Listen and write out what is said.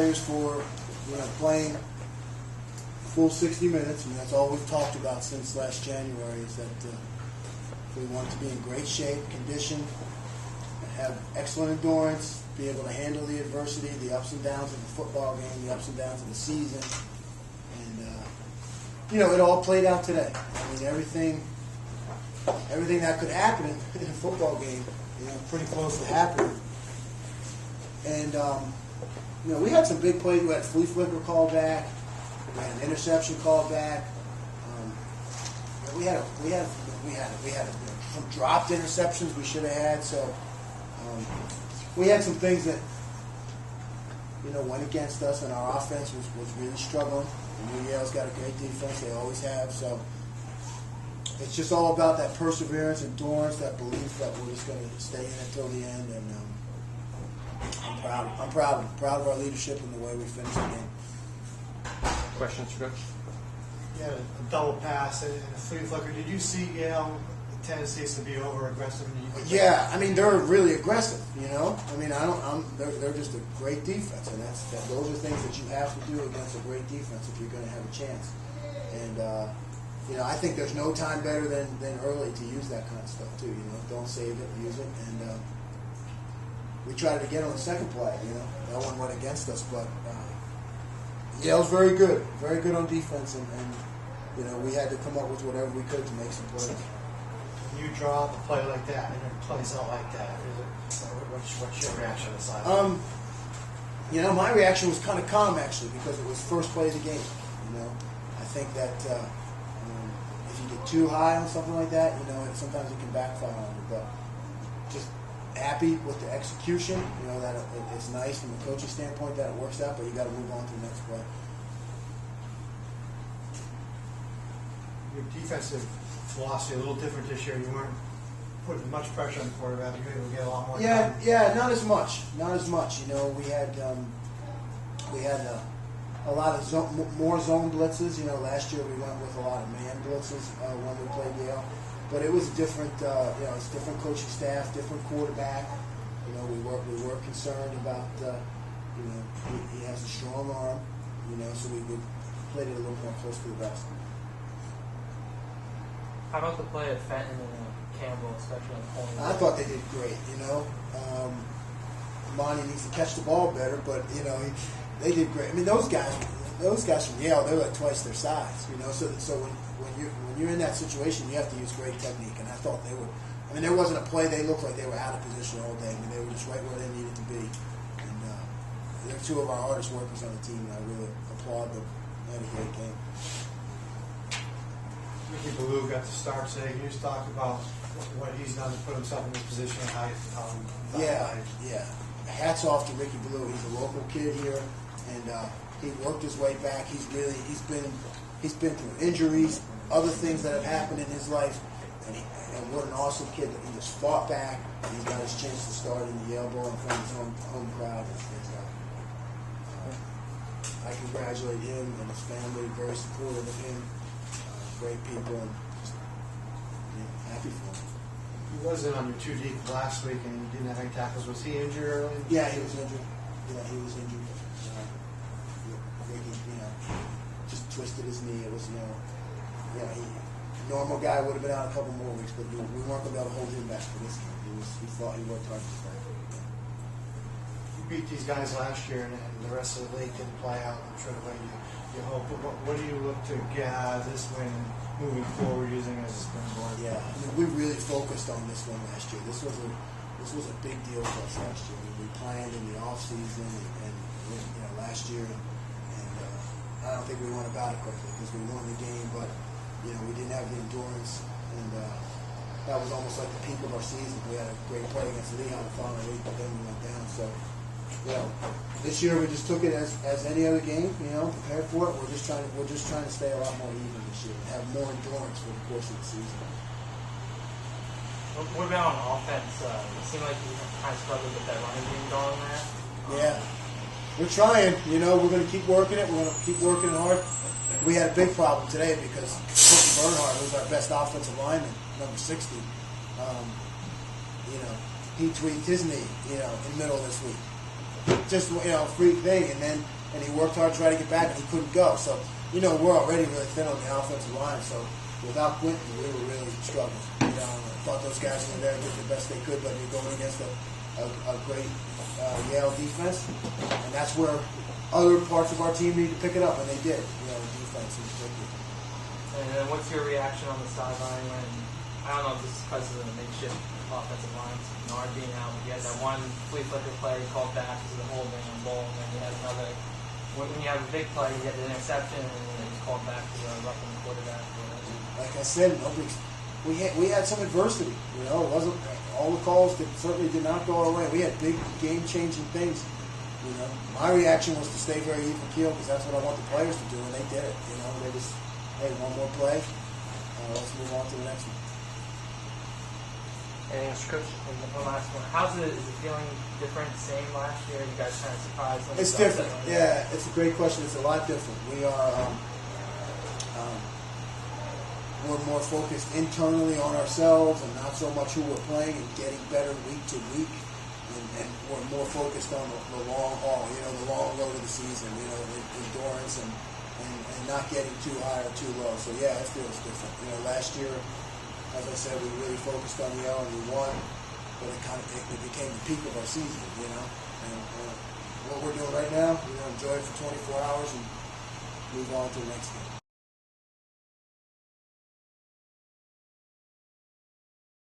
players for playing full 60 minutes. I mean, that's all we've talked about since last January is that we want to be in great shape, condition, have excellent endurance, be able to handle the adversity, the ups and downs of the football game, the ups and downs of the season. And, it all played out today. I mean, everything that could happen in a football game, pretty close to happening. And, we had some big plays. We had a flea flicker called back. We had an interception called back. We had some dropped interceptions we should have had. So we had some things that went against us, and our offense was really struggling. And Yale's got a great defense; they always have. So it's just all about that perseverance, endurance, that belief that we're just going to stay in until the end. And I'm proud of our leadership and the way we finished the game. Questions for Coach? You had a double pass and a flea flicker. Did you see Yale tendencies to be over aggressive? Yeah, I mean they're really aggressive. I mean they're just a great defense, and those are things that you have to do against a great defense if you're going to have a chance. And I think there's no time better than early to use that kind of stuff too. Don't save it, use it, and we tried it again on the second play. That one went against us, but Yale's very good on defense, and we had to come up with whatever we could to make some plays. You draw up a play like that, and it plays out like that. What's your reaction to the sideline? My reaction was kind of calm actually because it was first play of the game. I think that if you get too high on something like that, sometimes it can backfire on you. But just happy with the execution. That it's nice from a coaching standpoint that it works out, but you got to move on to the next play. Your defensive philosophy a little different this year. You weren't putting much pressure on the quarterback. You were able to get a lot more time. Yeah, not as much. We had a lot of more zone blitzes. Last year we went with a lot of man blitzes when we played Yale. But it was different. It's different coaching staff, different quarterback. We were concerned about. He has a strong arm. So we played it a little more close to the vest. How about the play at Fenton and Campbell, especially on the corner? I thought they did great. Monty needs to catch the ball better, but they did great. I mean, those guys from Yale, they're like twice their size. So when you're in that situation, you have to use great technique. And I thought they were. I mean, there wasn't a play they looked like they were out of position all day. I mean, they were just right where they needed to be. And they're two of our hardest workers on the team, and I really applaud them. They had a great game. Ricky Ballou got to start today. Can you just talk about what he's done to put himself in this position and how Yeah. Hats off to Ricky Ballou. He's a local kid here, and he worked his way back. He's been through injuries, other things that have happened in his life, and what an awesome kid that he just fought back. And he got his chance to start in the Yale Bowl in front of his home crowd. I congratulate him and his family. Very supportive of him. Great people, and just happy for him. He wasn't on your 2 deep last week, and you didn't have any tackles. Was he injured early? Yeah, he was injured. Ricky, just twisted his knee. It was, normal guy would have been out a couple more weeks, but we weren't going to be able to hold him back for this game. He thought he worked hard to play. You beat these guys last year, and the rest of the league didn't play out. I'm sure the way you hope. What do you look to get out of this win moving forward, using it as a springboard? Yeah, I mean, we really focused on this one last year. This was a big deal for us last year. We planned in the off season and last year, and I don't think we won about it quickly because we won the game, but we didn't have the endurance, and that was almost like the peak of our season. We had a great play against Lehigh in the final week, but then we went down. So. This year we just took it as any other game, prepared for it. We're just trying to stay a lot more even this year and have more endurance for the course of the season. What about on offense? It seemed like you kind of struggled with that running game going there. Yeah, we're trying. We're going to keep working it. We're going to keep working hard. We had a big problem today because Quentin Bernhardt, who's our best offensive lineman, number 60, he tweaked his knee, in the middle of this week. just a freak thing, and he worked hard to try to get back, and he couldn't go. So we're already really thin on the offensive line. So without Quentin, we were really struggling. I thought those guys were there, did the best they could, but you're going against a great Yale defense, and that's where other parts of our team need to pick it up, and they did. Defense in particular. And then what's your reaction on the sideline when, I don't know if this is because of the makeshift offensive lines, Nard being out, but you had that one flea flicker play called back to the holding on ball, and then you had another, when you have a big play, you get the interception, and then it's called back to the roughing the quarterback. Like I said, we had some adversity. It wasn't all the calls certainly did not go our way. We had big game-changing things. My reaction was to stay very even keel because that's what I want the players to do, and they did it. They just, hey, one more play. Let's move on to the next one. Anything else, Coach? And the last one, is it feeling different, same last year? You guys kind of surprised? It's different. Yeah, it's a great question. It's a lot different. We are we're more focused internally on ourselves and not so much who we're playing and getting better week to week. And we're more focused on the long haul, the long road of the season, endurance and not getting too high or too low. So, yeah, it feels different. Last year, as I said, we really focused on Yale and we won, but it became the peak of our season, And what we're doing right now, we're going to enjoy it for 24 hours and move on to the next game.